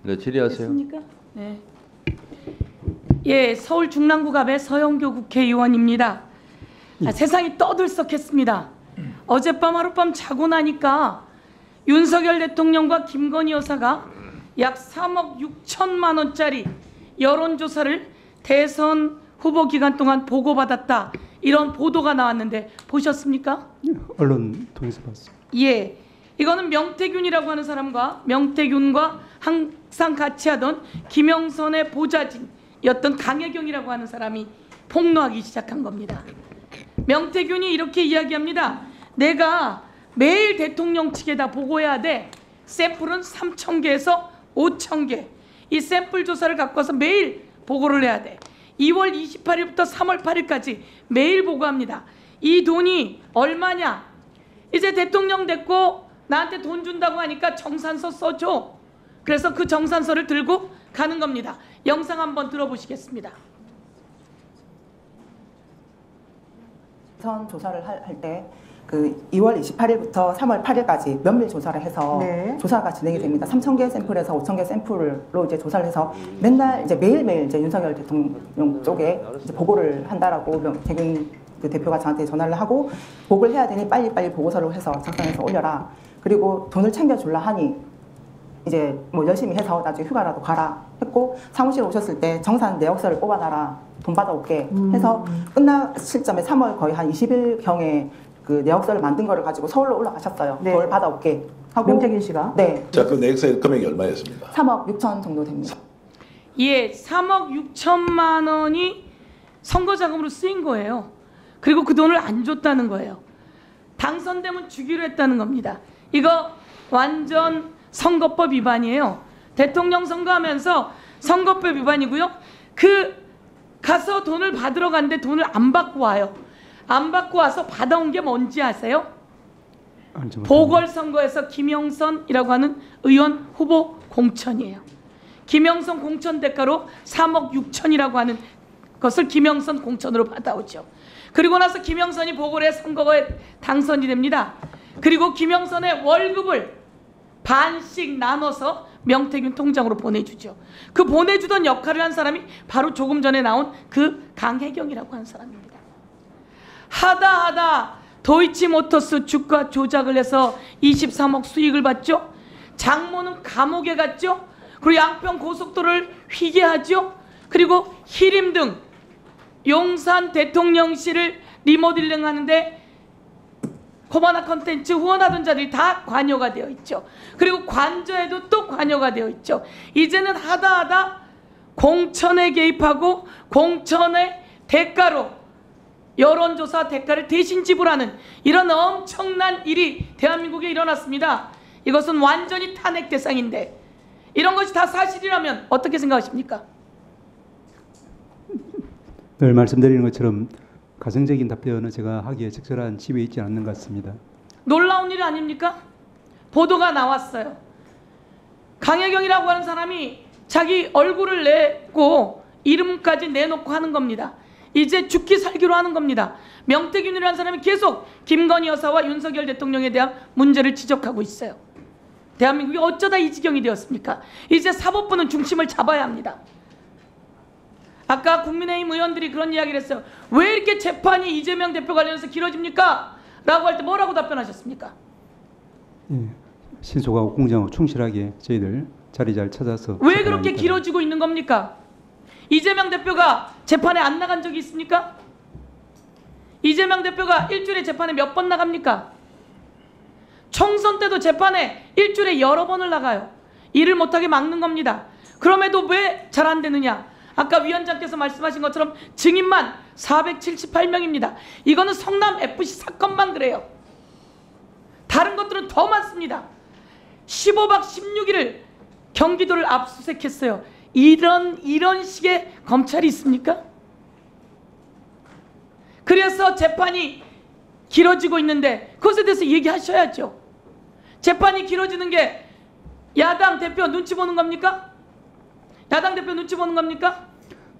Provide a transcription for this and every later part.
네, 질의하세요. 됐습니까? 네. 예, 서울 중랑구갑의 서영교 국회의원입니다. 세상이 떠들썩했습니다. 어젯밤 하룻밤 자고 나니까 윤석열 대통령과 김건희 여사가 약 3억 6천만 원짜리 여론조사를 대선 후보 기간 동안 보고받았다. 이런 보도가 나왔는데 보셨습니까? 언론 통해서 봤습니다. 예, 이거는 명태균이라고 하는 사람과 명태균과 항상 같이 하던 김영선의 보좌진이었던 강혜경이라고 하는 사람이 폭로하기 시작한 겁니다. 명태균이 이렇게 이야기합니다. 내가 매일 대통령 측에다 보고해야 돼. 샘플은 3,000개에서 5,000개. 이 샘플 조사를 갖고 와서 매일 보고를 해야 돼. 2월 28일부터 3월 8일까지 매일 보고합니다. 이 돈이 얼마냐? 이제 대통령 됐고 나한테 돈 준다고 하니까 정산서 써줘. 그래서 그 정산서를 들고 가는 겁니다. 영상 한번 들어보시겠습니다. 선 조사를 할 때 그 2월 28일부터 3월 8일까지 면밀 조사를 해서 네. 조사가 진행이 됩니다. 3,000개 샘플에서 5,000개 샘플로 이제 조사를 해서 맨날 이제 매일매일 이제 윤석열 대통령 쪽에 이제 보고를 한다라고 명태균 그 대표가 저한테 전화를 하고 보고를 해야 되니 빨리빨리 보고서를 해서 작성해서 올려라. 그리고 돈을 챙겨줄라 하니 이제 뭐 열심히 해서 나중에 휴가라도 가라 했고, 사무실에 오셨을 때 정산 내역서를 뽑아놔라, 돈 받아올게 해서 끝날 시점에 3월 거의 한 20일경에 그 내역서를 만든 거를 가지고 서울로 올라가셨어요. 네. 그걸 받아올게 하고. 명태균 씨가? 네. 자, 그 내역서의 금액이 얼마였습니까? 3억 6천 정도 됩니다. 예, 3억 6천만 원이 선거 자금으로 쓰인 거예요. 그리고 그 돈을 안 줬다는 거예요. 당선되면 주기로 했다는 겁니다. 이거 완전 선거법 위반이에요. 대통령 선거하면서 선거법 위반이고요. 그 가서 돈을 받으러 갔는데 돈을 안 받고 와요. 안 받고 와서 받아온 게 뭔지 아세요? 보궐선거에서 김영선이라고 하는 의원 후보 공천이에요. 김영선 공천 대가로 3억 6천이라고 하는 것을 김영선 공천으로 받아오죠. 그리고 나서 김영선이 보궐에 선거에 당선이 됩니다. 그리고 김영선의 월급을 반씩 나눠서 명태균 통장으로 보내주죠. 그 보내주던 역할을 한 사람이 바로 조금 전에 나온 그 강혜경이라고 하는 사람입니다. 하다 도이치모터스 주가 조작을 해서 23억 수익을 받죠. 장모는 감옥에 갔죠. 그리고 양평 고속도로를 휘게하죠. 그리고 히림 등 용산 대통령실을 리모델링 하는데 코바나 컨텐츠 후원하던 자들이 다 관여가 되어 있죠. 그리고 관저에도 또 관여가 되어 있죠. 이제는 하다 공천에 개입하고 공천의 대가로 여론조사 대가를 대신 지불하는 이런 엄청난 일이 대한민국에 일어났습니다. 이것은 완전히 탄핵 대상인데 이런 것이 다 사실이라면 어떻게 생각하십니까? 늘 말씀드리는 것처럼 가정적인 답변은 제가 하기에 적절한 지위에 있지 않는 것 같습니다. 놀라운 일 아닙니까? 보도가 나왔어요. 강혜경이라고 하는 사람이 자기 얼굴을 내고 이름까지 내놓고 하는 겁니다. 이제 죽기 살기로 하는 겁니다. 명태균이라는 사람이 계속 김건희 여사와 윤석열 대통령에 대한 문제를 지적하고 있어요. 대한민국이 어쩌다 이 지경이 되었습니까? 이제 사법부는 중심을 잡아야 합니다. 아까 국민의힘 의원들이 그런 이야기를 했어요. 왜 이렇게 재판이 이재명 대표 관련해서 길어집니까? 라고 할 때 뭐라고 답변하셨습니까? 예, 신속하고 공정하고 충실하게 저희들 자리 잘 찾아서. 왜 그렇게 길어지고 있는 겁니까? 이재명 대표가 재판에 안 나간 적이 있습니까? 이재명 대표가 일주일에 재판에 몇 번 나갑니까? 총선 때도 재판에 일주일에 여러 번을 나가요. 일을 못하게 막는 겁니다. 그럼에도 왜 잘 안 되느냐? 아까 위원장께서 말씀하신 것처럼 증인만 478명입니다. 이거는 성남FC 사건만 그래요. 다른 것들은 더 많습니다. 15박 16일을 경기도를 압수수색했어요. 이런 식의 검찰이 있습니까? 그래서 재판이 길어지고 있는데 그것에 대해서 얘기하셔야죠. 재판이 길어지는 게 야당 대표 눈치 보는 겁니까? 야당 대표 눈치 보는 겁니까?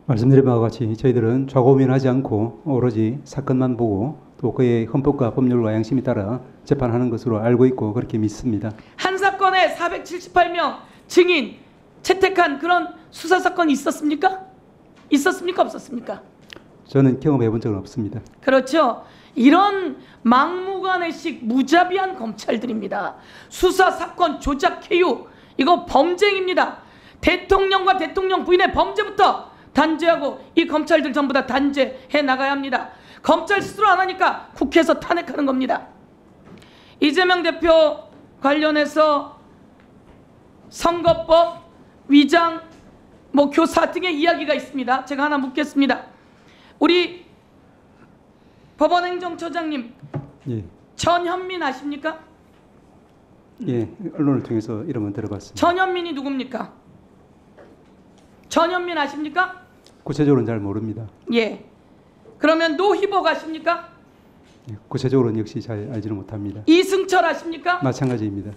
말씀드린 바와 같이 저희들은 좌고우면하지 않고 오로지 사건만 보고 또 그의 헌법과 법률과 양심에 따라 재판하는 것으로 알고 있고 그렇게 믿습니다. 한 사건에 478명 증인 채택한 그런 수사 사건이 있었습니까? 있었습니까? 없었습니까? 저는 경험해 본 적은 없습니다. 그렇죠. 이런 막무가내식 무자비한 검찰들입니다. 수사 사건 조작 해유 이거 범죄입니다. 대통령과 대통령 부인의 범죄부터 단죄하고 이 검찰들 전부 다 단죄해 나가야 합니다. 검찰 스스로 안 하니까 국회에서 탄핵하는 겁니다. 이재명 대표 관련해서 선거법, 위장, 교사 등의 이야기가 있습니다. 제가 하나 묻겠습니다. 우리 법원행정처장님, 예, 전현민 아십니까? 예, 언론을 통해서 이름은 들어봤습니다. 전현민이 누굽니까? 전현민 아십니까? 구체적으로는 잘 모릅니다. 예. 그러면 노희복 아십니까? 예, 구체적으로는 역시 잘 알지는 못합니다. 이승철 아십니까? 마찬가지입니다.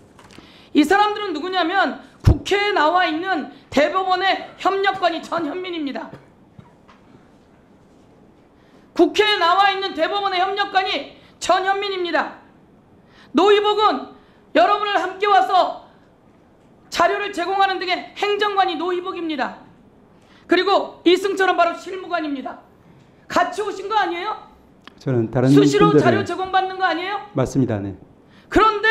이 사람들은 누구냐면 국회에 나와 있는 대법원의 협력관이 전현민입니다. 국회에 나와 있는 대법원의 협력관이 전현민입니다. 노희복은 여러분을 함께 와서 자료를 제공하는 등의 행정관이 노희복입니다. 그리고 이승철은 바로 실무관입니다. 같이 오신 거 아니에요? 저는 다른 수시로 분들의 자료 제공받는 거 아니에요? 맞습니다. 네. 그런데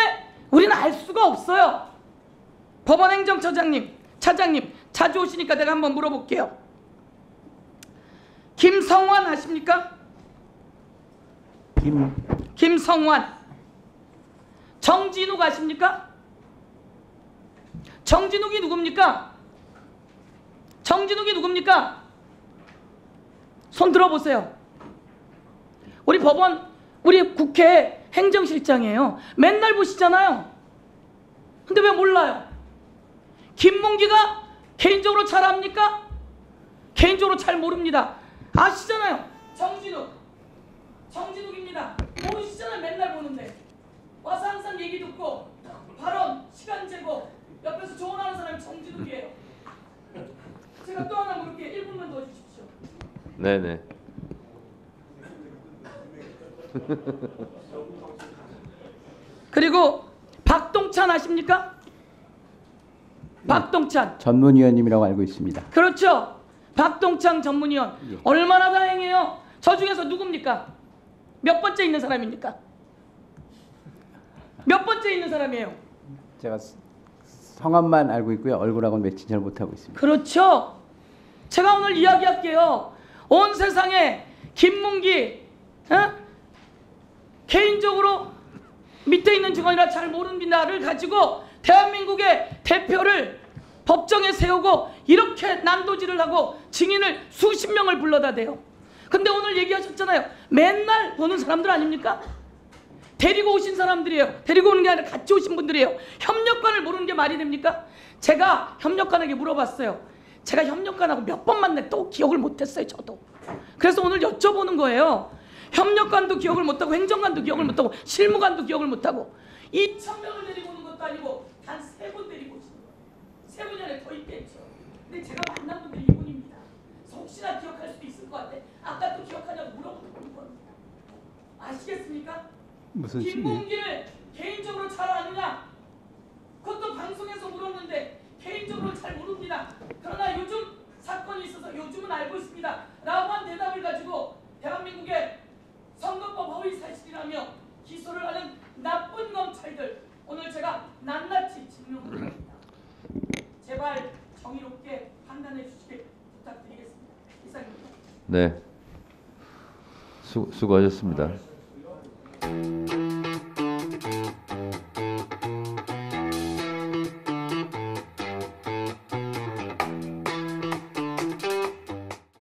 우리는 알 수가 없어요. 법원행정처장님, 차장님 자주 오시니까 내가 한번 물어볼게요. 김성환 아십니까? 김성환. 정진욱 아십니까? 정진욱이 누굽니까? 정진욱이 누굽니까? 손 들어보세요. 우리 법원, 우리 국회 행정실장이에요. 맨날 보시잖아요. 근데 왜 몰라요? 김문기가 개인적으로 잘 압니까? 개인적으로 잘 모릅니다. 아시잖아요. 정진욱입니다. 모르시잖아요. 맨날 보는데 와서 항상 얘기 듣고 발언, 시간 제거 옆에서 조언하는 사람이 정진욱이에요. 제가 또 하나 물을게요. 1분만 더 주십시오. 네네. 그리고 박동찬 아십니까? 박동찬. 전문위원님이라고 알고 있습니다. 그렇죠. 박동찬 전문위원. 예. 얼마나 다행이에요. 저 중에서 누굽니까? 몇 번째 있는 사람입니까? 몇 번째 있는 사람이에요? 제가 성함만 알고 있고요. 얼굴하고는 매칭 잘 못하고 있습니다. 그렇죠. 제가 오늘 이야기할게요. 온 세상에 김문기 개인적으로 밑에 있는 직원이라 잘 모릅니다를 가지고 대한민국의 대표를 법정에 세우고 이렇게 난도질을 하고 증인을 수십 명을 불러다 대요. 근데 오늘 얘기하셨잖아요. 맨날 보는 사람들 아닙니까? 데리고 오신 사람들이에요. 데리고 오는 게 아니라 같이 오신 분들이에요. 협력관을 모르는 게 말이 됩니까? 제가 협력관에게 물어봤어요. 제가 협력관하고 몇 번 만났는데 또 기억을 못했어요. 저도. 그래서 오늘 여쭤보는 거예요. 협력관도 기억을 못하고 행정관도 기억을 못하고 실무관도 기억을 못하고 2,000명을 데리고 오는 것도 아니고 단 3분 데리고 오시는 거예요. 3분이 안에 더 있겠죠. 근데 제가 만난 분들이 이분입니다. 혹시나 기억할 수도 있을 것 같아. 아까 또 기억하냐고 물어보는 겁니다. 아시겠습니까? 무슨 김문기를 개인적으로 잘 아느냐? 그것도 방송에서 물었는데 개인적으로 잘 모릅니다. 그러나 요즘 사건이 있어서 요즘은 알고 있습니다. 라고 한 대답을 가지고 대한민국의 선거법 허위 사실이라며 기소를 하는 나쁜 검찰들 오늘 제가 낱낱이 증명합니다. 제발 정의롭게 판단해 주시길 부탁드리겠습니다. 이상입니다. 네. 수고하셨습니다.